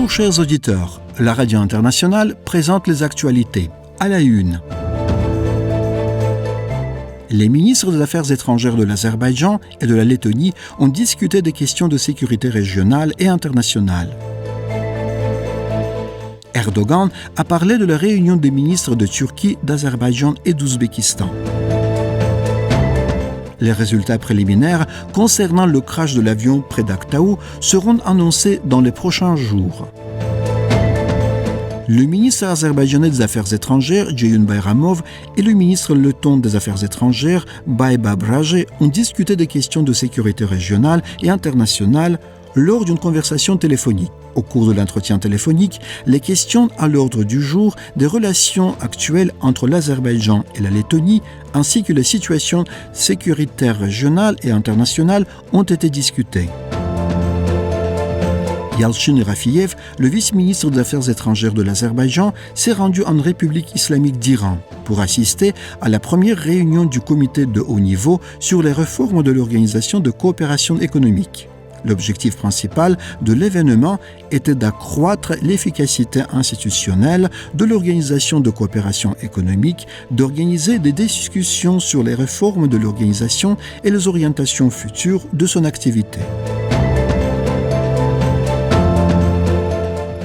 Bonjour chers auditeurs, la radio internationale présente les actualités. À la une. Les ministres des Affaires étrangères de l'Azerbaïdjan et de la Lettonie ont discuté des questions de sécurité régionale et internationale. Erdogan a parlé de la réunion des ministres de Turquie, d'Azerbaïdjan et d'Ouzbékistan. Les résultats préliminaires concernant le crash de l'avion près d'Aktaou seront annoncés dans les prochains jours. Le ministre azerbaïdjanais des Affaires étrangères, Ceyhun Bayramov, et le ministre letton des Affaires étrangères, Baiba Braje, ont discuté des questions de sécurité régionale et internationale lors d'une conversation téléphonique. Au cours de l'entretien téléphonique, les questions à l'ordre du jour des relations actuelles entre l'Azerbaïdjan et la Lettonie, ainsi que les situations sécuritaires régionales et internationales ont été discutées. Yalchin Rafiyev, le vice-ministre des Affaires étrangères de l'Azerbaïdjan, s'est rendu en République islamique d'Iran pour assister à la première réunion du comité de haut niveau sur les réformes de l'Organisation de coopération économique. L'objectif principal de l'événement était d'accroître l'efficacité institutionnelle de l'Organisation de coopération économique, d'organiser des discussions sur les réformes de l'organisation et les orientations futures de son activité.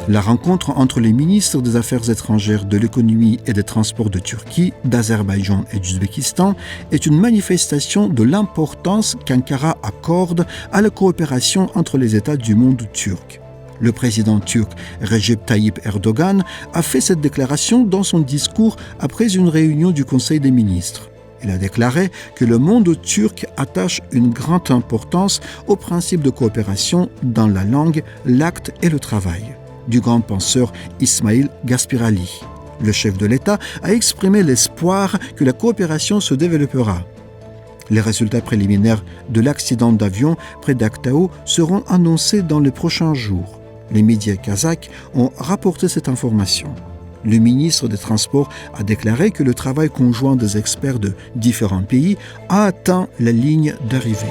La rencontre entre les ministres des Affaires étrangères, de l'économie et des transports de Turquie, d'Azerbaïdjan et d'Ouzbékistan est une manifestation de l'importance qu'Ankara accorde à la coopération entre les États du monde turc. Le président turc Recep Tayyip Erdogan a fait cette déclaration dans son discours après une réunion du Conseil des ministres. Il a déclaré que le monde turc attache une grande importance au principe de coopération dans la langue, l'acte et le travail. Du grand penseur Ismail Gaspirali. Le chef de l'État a exprimé l'espoir que la coopération se développera. Les résultats préliminaires de l'accident d'avion près d'Aktaou seront annoncés dans les prochains jours. Les médias kazakhs ont rapporté cette information. Le ministre des Transports a déclaré que le travail conjoint des experts de différents pays a atteint la ligne d'arrivée.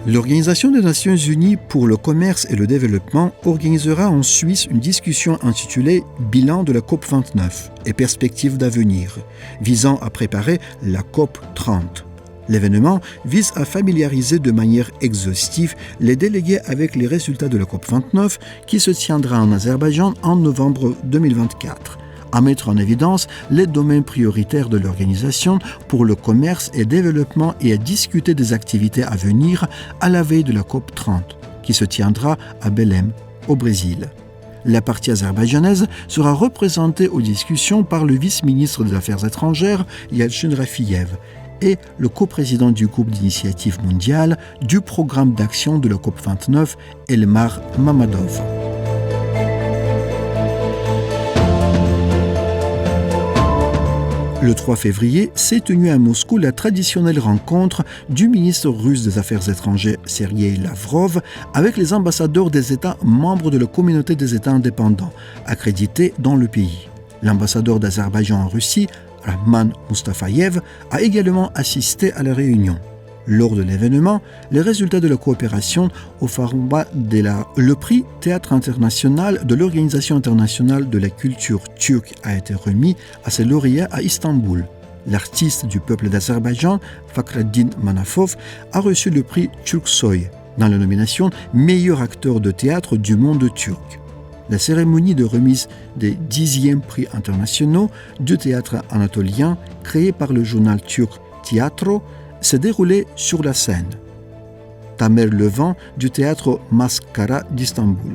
L'Organisation des Nations Unies pour le commerce et le développement organisera en Suisse une discussion intitulée « Bilan de la COP29 et perspectives d'avenir » visant à préparer la COP 30. L'événement vise à familiariser de manière exhaustive les délégués avec les résultats de la COP 29 qui se tiendra en Azerbaïdjan en novembre 2024. À mettre en évidence les domaines prioritaires de l'organisation pour le commerce et développement et à discuter des activités à venir à la veille de la COP 30, qui se tiendra à Belém, au Brésil. La partie azerbaïdjanaise sera représentée aux discussions par le vice-ministre des Affaires étrangères, Yalchin Rafiyev, et le coprésident du groupe d'initiative mondiale du programme d'action de la COP 29, Elmar Mamadov. Le 3 février s'est tenue à Moscou la traditionnelle rencontre du ministre russe des Affaires étrangères Sergei Lavrov avec les ambassadeurs des États membres de la communauté des États indépendants, accrédités dans le pays. L'ambassadeur d'Azerbaïdjan en Russie, Rahman Mustafayev, a également assisté à la réunion. Lors de l'événement, les résultats de la coopération au format le prix Théâtre international de l'Organisation internationale de la culture turque a été remis à ses lauréats à Istanbul. L'artiste du peuple d'Azerbaïdjan, Fakhreddin Manafov, a reçu le prix Turksoy dans la nomination Meilleur acteur de théâtre du monde turc. La cérémonie de remise des 10e prix internationaux du théâtre anatolien, créé par le journal turc Tiyatro, s'est déroulé sur la scène Tamer Levent du théâtre Maskara d'Istanbul.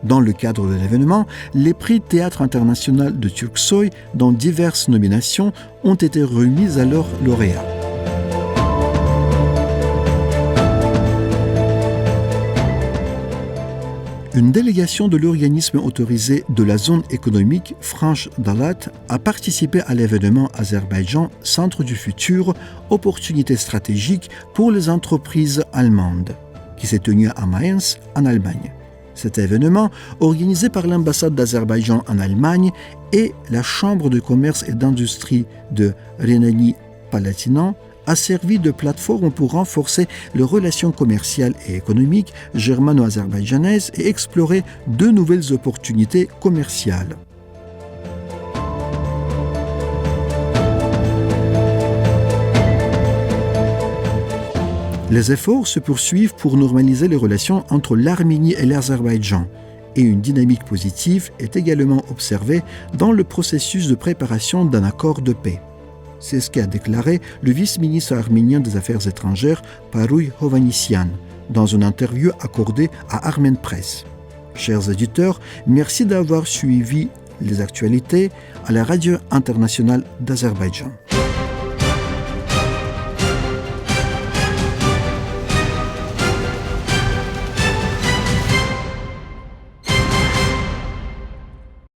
Dans le cadre de l'événement, les prix Théâtre international de Turksoy dans diverses nominations ont été remis à leurs lauréats. Une délégation de l'organisme autorisé de la zone économique Franche Dalat a participé à l'événement Azerbaïdjan Centre du futur, opportunités stratégiques pour les entreprises allemandes, qui s'est tenu à Mayence, en Allemagne. Cet événement, organisé par l'ambassade d'Azerbaïdjan en Allemagne et la Chambre de commerce et d'industrie de Rhénanie-Palatinat, a servi de plateforme pour renforcer les relations commerciales et économiques germano-azerbaïdjanaises et explorer de nouvelles opportunités commerciales. Les efforts se poursuivent pour normaliser les relations entre l'Arménie et l'Azerbaïdjan, et une dynamique positive est également observée dans le processus de préparation d'un accord de paix. C'est ce qu'a déclaré le vice-ministre arménien des Affaires étrangères, Parouy Hovhannisyan, dans une interview accordée à Armen Press. Chers auditeurs, merci d'avoir suivi les actualités à la radio internationale d'Azerbaïdjan.